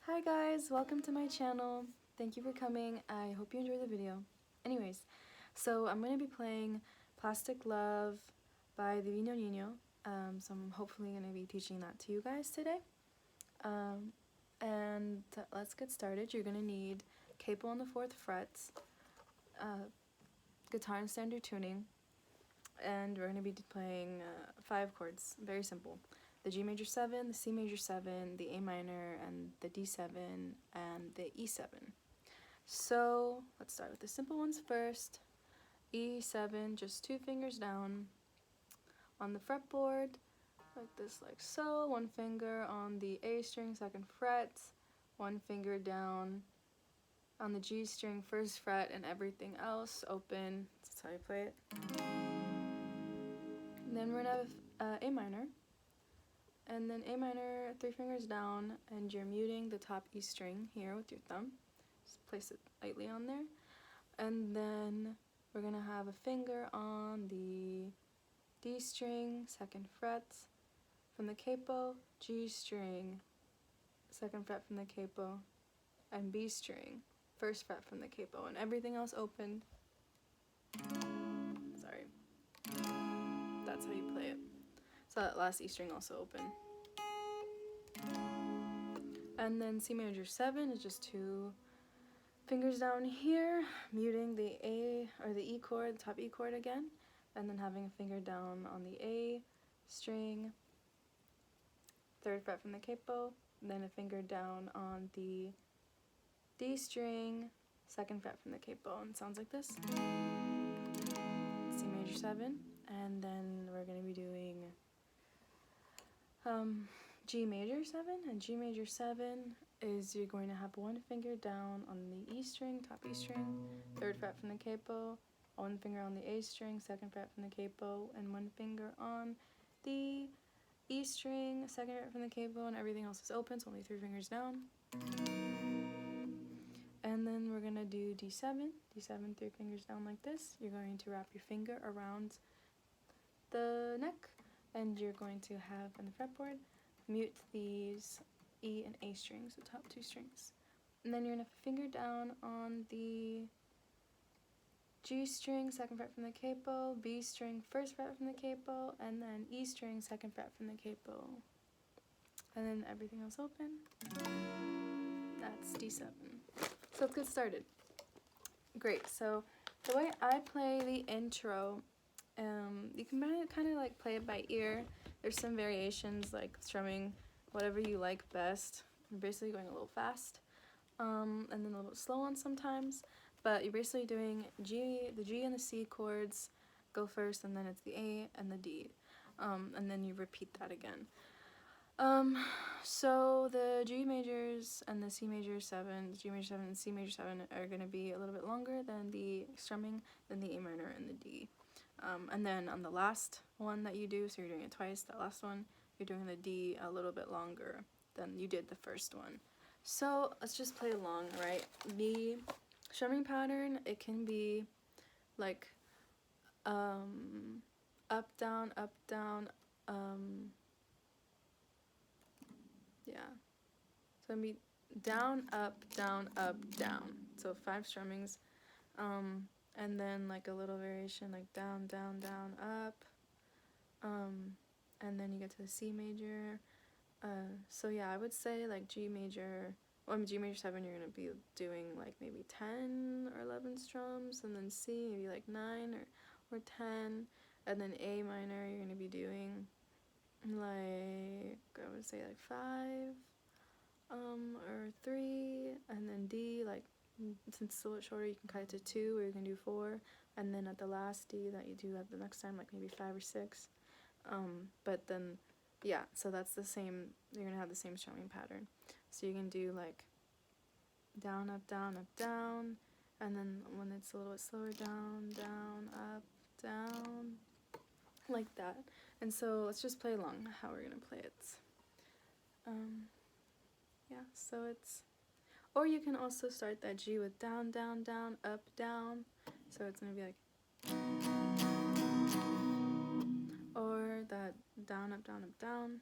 Hi guys, welcome to my channel. Thank you for coming. I hope you enjoyed the video. Anyways, so I'm going to be playing Plastic Love by Divino Niño. So I'm hopefully going to be teaching that to you guys today. And let's get started. You're going to need capo on the 4th frets, guitar in standard tuning, and we're going to be playing 5 chords. Very simple. The G major 7, the C major 7, the A minor, and the D7, and the E7. So let's start with the simple ones first. E7, just 2 fingers down on the fretboard, like this, like so. 1 finger on the A string, 2nd fret, 1 finger down on the G string, 1st fret, and everything else open. That's how you play it. And then we're gonna have A minor. And then A minor, 3 fingers down, and you're muting the top E string here with your thumb. Just place it lightly on there. And then we're going to have a finger on the D string, 2nd fret from the capo, G string, 2nd fret from the capo, and B string, 1st fret from the capo, and everything else open. Sorry. That's how you play it. So that last E string also open. And then C major 7 is just 2 fingers down here, muting the A or the E chord, the top E chord again, and then having a finger down on the A string, 3rd fret from the capo, and then a finger down on the D string, 2nd fret from the capo, and it sounds like this. C major 7, and then we're going to be doing G major 7, and G major 7 is you're going to have 1 finger down on the E string, top E string, 3rd fret from the capo, 1 finger on the A string, 2nd fret from the capo, and 1 finger on the E string, 2nd fret from the capo, and everything else is open, so only 3 fingers down. And then we're going to do D7, 3 fingers down like this. You're going to wrap your finger around the neck, and you're going to have on the fretboard, mute these E and A strings, the top 2 strings. And then you're going to have a finger down on the G string, 2nd fret from the capo, B string, 1st fret from the capo, and then E string, 2nd fret from the capo. And then everything else open. That's D7. So let's get started. Great, so the way I play the intro, you can kind of like play it by ear. There's some variations like strumming, whatever you like best. You're basically going a little fast, and then a little slow on sometimes, but you're basically doing the G and the C chords go first, and then it's the A and the D, and then you repeat that again. So the G majors and the C major 7, G major 7 and C major 7 are going to be a little bit longer than the strumming, than the A minor and the D. And then on the last one that you do, so you're doing it twice, that last one, you're doing the D a little bit longer than you did the first one. So let's just play along, right? The strumming pattern, it can be like up, down, yeah. So it'd be down, up, down, up, down. So 5 strummings. And then like a little variation like down, down, down, up. And then you get to the C major. So yeah, I would say like G major, G major 7 you're going to be doing like maybe 10 or 11 strums, and then C maybe like 9 or 10, and then A minor you're going to be doing like, I would say like 5 or 3, and then D, like since it's a little shorter you can cut it to 2, or you can do 4, and then at the last D that you do at the next time like maybe 5 or 6. But then yeah, so that's the same, you're gonna have the same strumming pattern. So you can do like down, up, down, and then when it's a little bit slower, down, down, up, down, like that. And so let's just play along how we're gonna play it. Yeah, so it's, or you can also start that G with down, down, down, up, down. So it's gonna be like, or that down, up, down, up, down.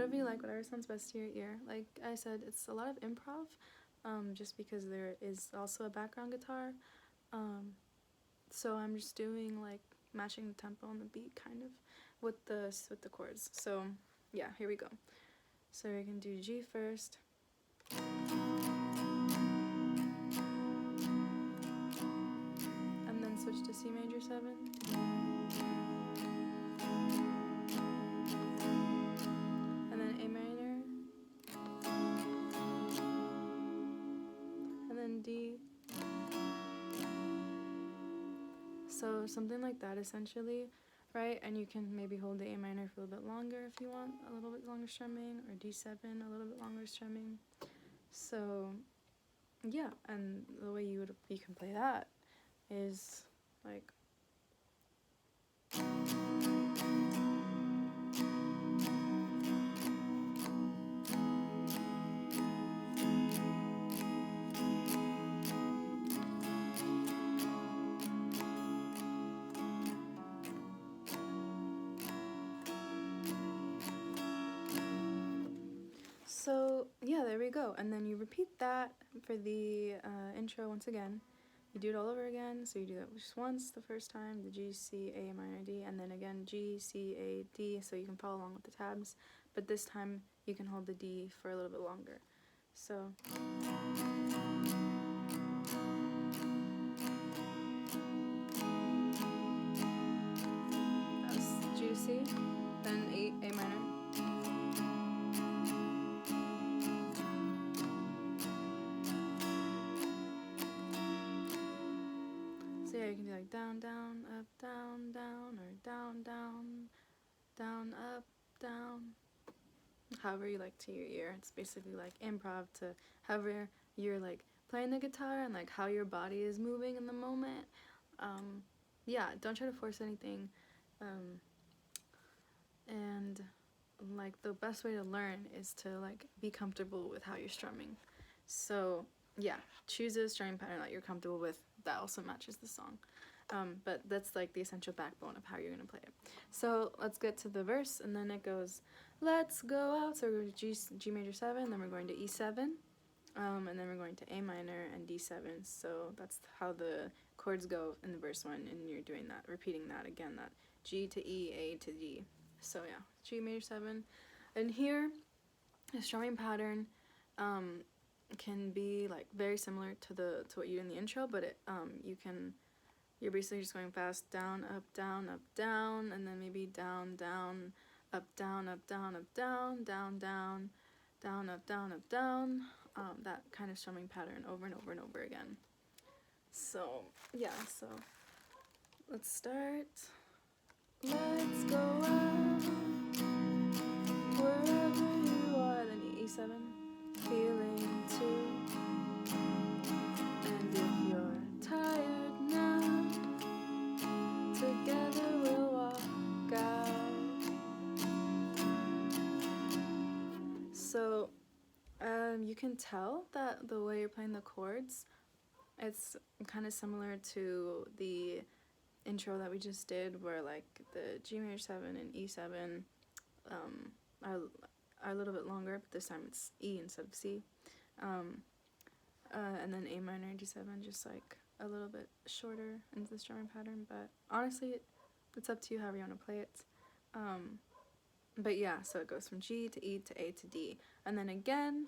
whatever you like, whatever sounds best to your ear. Like I said, it's a lot of improv, just because there is also a background guitar. So I'm just doing like matching the tempo and the beat kind of with the chords. So yeah, here we go. So we can do G first. And then switch to C major 7. And then A minor. And then D. So something like that essentially, right? And you can maybe hold the A minor for a little bit longer if you want a little bit longer strumming, or D7 a little bit longer strumming. So yeah, and the way you can play that is like so yeah, there we go. And then you repeat that for the intro once again. You do it all over again, so you do that just once the first time, the G, C, A minor, D, and then again G, C, A, D, so you can follow along with the tabs, but this time you can hold the D for a little bit longer. So that's G to C, then A minor. So yeah, you can do like down, down, up, down, down, or down, down, down, up, down. However you like to your ear. It's basically like improv to however you're like playing the guitar and like how your body is moving in the moment. Yeah, don't try to force anything. And like the best way to learn is to like be comfortable with how you're strumming. So yeah, choose a strumming pattern that you're comfortable with that also matches the song. But that's like the essential backbone of how you're gonna play it. So let's get to the verse, and then it goes, let's go out. So we're going to G major 7, then we're going to E7, and then we're going to A minor and D7. So that's how the chords go in the verse 1, and you're doing that, repeating that again, that G to E, A to D. So yeah, G major 7. And here, the strumming pattern can be like very similar to what you do in the intro, but it you're basically just going fast, down, up, down, and then maybe down, down, up, down, up, down, up, down, down, down, down, up, down, up, down, that kind of strumming pattern over and over and over again. So yeah, so let's start. Let's go out wherever you are, then E7, feeling too. And if you're tired now, together we'll walk out. So you can tell that the way you're playing the chords, it's kind of similar to the intro that we just did, where like the G major 7 and E7 are a little bit longer, but this time it's E instead of C. And then A minor and D7 just like a little bit shorter into the strumming pattern, but honestly it's up to you however you want to play it. But yeah, so it goes from G to E to A to D, and then again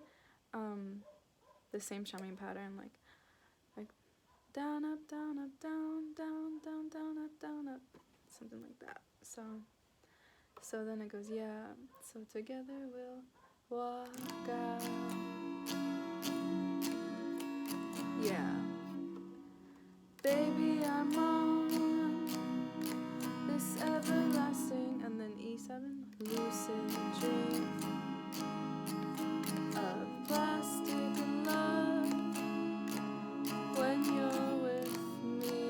the same strumming pattern, like down, up, down, up, down, down, down, down, up, down, up, something like that. So then it goes, yeah, so together we'll walk out. Yeah, baby, I'm on this everlasting, and then E7, lucid dream of plastic love when you're with me.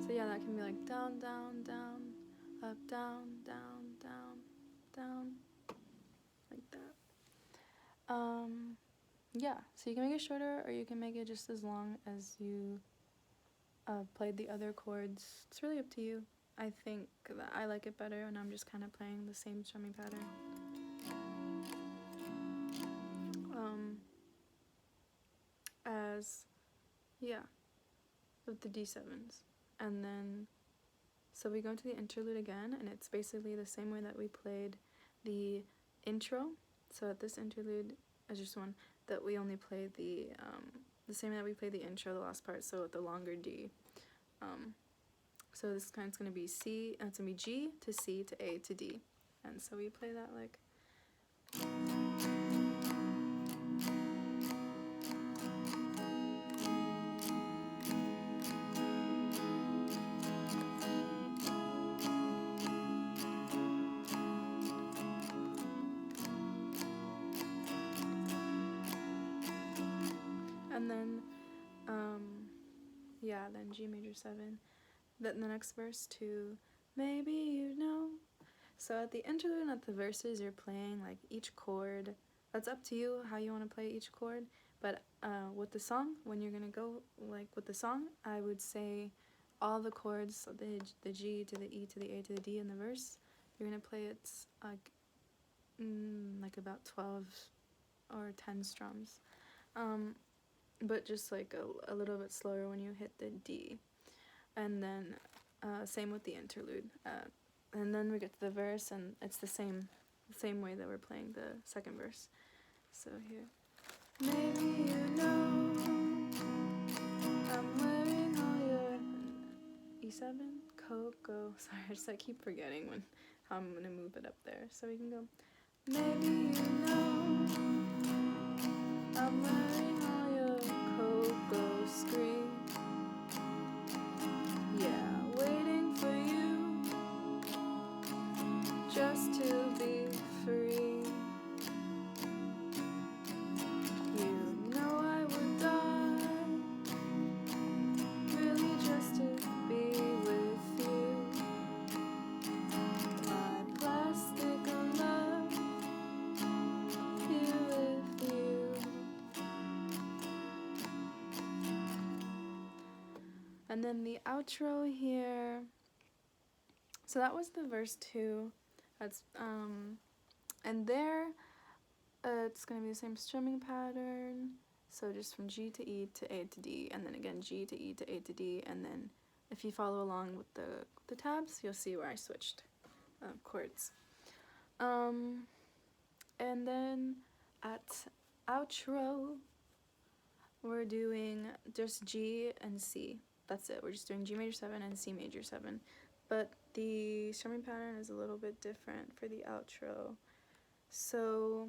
So yeah, that can be like down, down, down, up, down, down, down, down, like that. Yeah, so you can make it shorter, or you can make it just as long as you played the other chords. It's really up to you. I think that I like it better, and I'm just kind of playing the same strumming pattern. As, yeah, with the D7s. And then, so we go into the interlude again, and it's basically the same way that we played the intro. So at this interlude, I just one that we only played the same way that we played the intro, the last part, so with the longer D. So this kind's gonna be C, it's gonna be G to C to A to D. And so we play that like. And then, yeah, then G major 7. Then the next verse to maybe you know. So at the interlude and at the verses, you're playing like each chord. That's up to you how you want to play each chord. But with the song, when you're gonna go like with the song, I would say all the chords, the G to the E to the A to the D in the verse, you're gonna play it like about 12 or 10 strums. But just like a little bit slower when you hit the D. And then same with the interlude. And then we get to the verse, and it's the same way that we're playing the second verse. So here. Maybe you know I'm wearing all your E7, Coco. Sorry, I keep forgetting how I'm gonna move it up there. So we can go. Maybe you know I'm wearing all your Coco screen. Yeah, waiting for you just to be free. You know I would die, really just to be with you. My plastic love, here with you. And then the outro here. So that was the verse 2. That's and there it's gonna be the same strumming pattern. So just from G to E to A to D, and then again G to E to A to D, and then if you follow along with the tabs, you'll see where I switched chords. And then at outro, we're doing just G and C. That's it. We're just doing G major 7 and C major 7. But the strumming pattern is a little bit different for the outro. So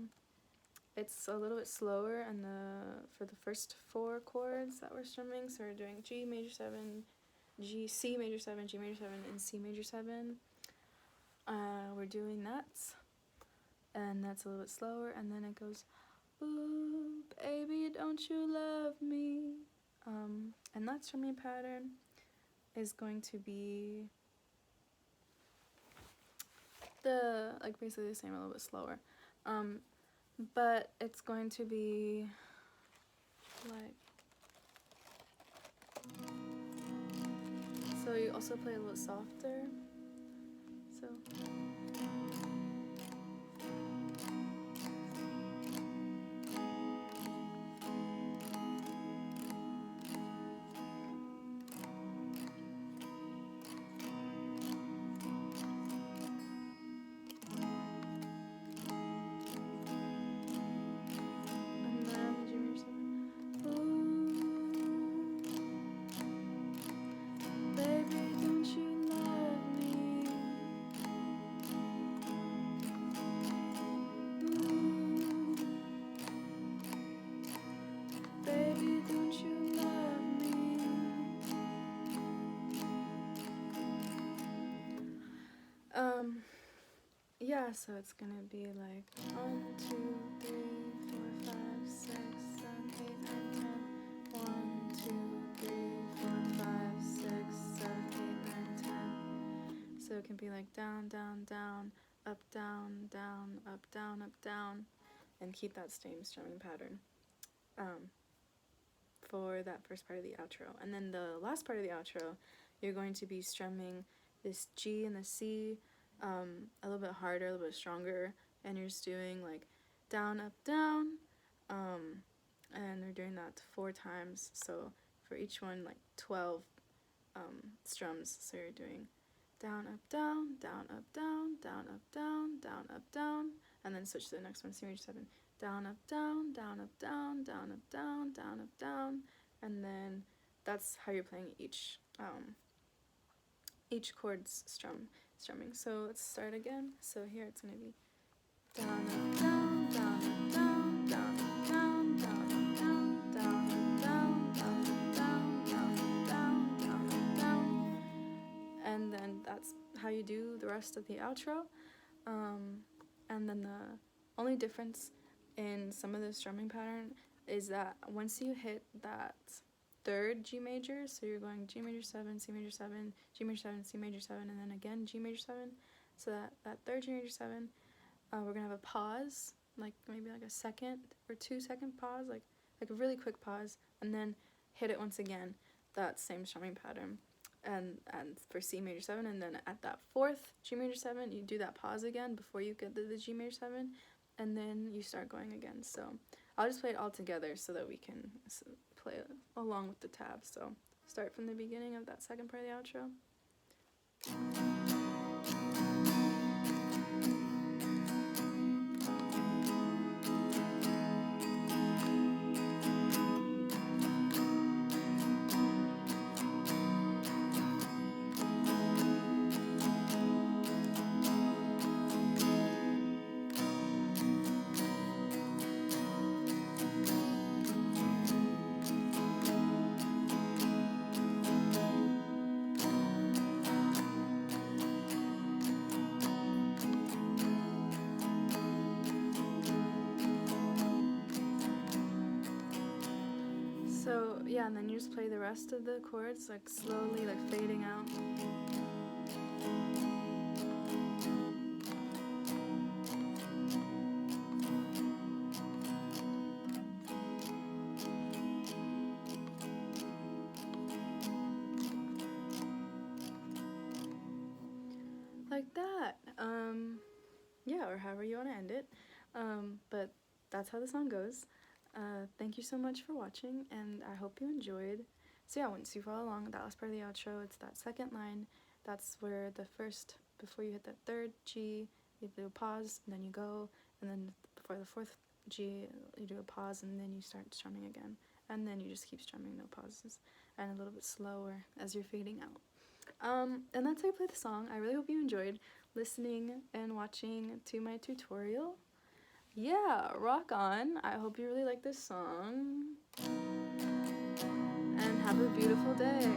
it's a little bit slower and for the first 4 chords that we're strumming. So we're doing G major 7, C major 7, G major 7, and C major 7. We're doing that. And that's a little bit slower. And then it goes, ooh, baby, don't you love me? And that strumming pattern is going to be basically the same, a little bit slower. But it's going to be like, so you also play a little softer. So yeah, so it's gonna be like 1, 2, 3, 4, 5, 6, 7, 8, 9, 10. 1, 2, 3, 4, 5, 6, 7, 8, 9, 10. So it can be like down, down, down, up, down, down, up, down, up, down, and keep that same strumming pattern for that first part of the outro. And then the last part of the outro, you're going to be strumming this G and the C a little bit harder, a little bit stronger, and you're just doing like down, up, down, and we're doing that 4 times, so for each one like 12 strums, so you're doing down, up, down, down, up, down, down, up, down, down, up, down, and then switch to the next one, C major 7, down, up, down, down, up, down, down, up, down, down, up, down, and then that's how you're playing each chord's strumming. So let's start again. So here it's gonna be down, up, down, down, up, down, down, up, down, down, up, down, down, up, down, down, up, down, down, up, down, down, up, down, and then that's how you do the rest of the outro. And then the only difference in some of the strumming pattern is that once you hit that third G major, so you're going G major 7, C major 7, G major 7, C major 7, and then again G major 7, so that third G major 7, we're gonna have a pause, like maybe like a 2 or 2 second pause, like a really quick pause, and then hit it once again, that same strumming pattern, and for C major 7, and then at that 4th G major 7, you do that pause again before you get to the G major 7, and then you start going again. So I'll just play it all together so that we can play along with the tabs. So start from the beginning of that second part of the outro. So yeah, and then you just play the rest of the chords like slowly, like fading out. Like that. Yeah, or however you want to end it. But that's how the song goes. Thank you so much for watching, and I hope you enjoyed. So yeah, once you follow along, that last part of the outro, it's that second line. That's where the first, before you hit that third G, you do a pause, and then you go, and then before the 4th G, you do a pause, and then you start strumming again. And then you just keep strumming, no pauses, and a little bit slower as you're fading out. And that's how I play the song. I really hope you enjoyed listening and watching to my tutorial. Yeah, rock on. I hope you really like this song. And have a beautiful day.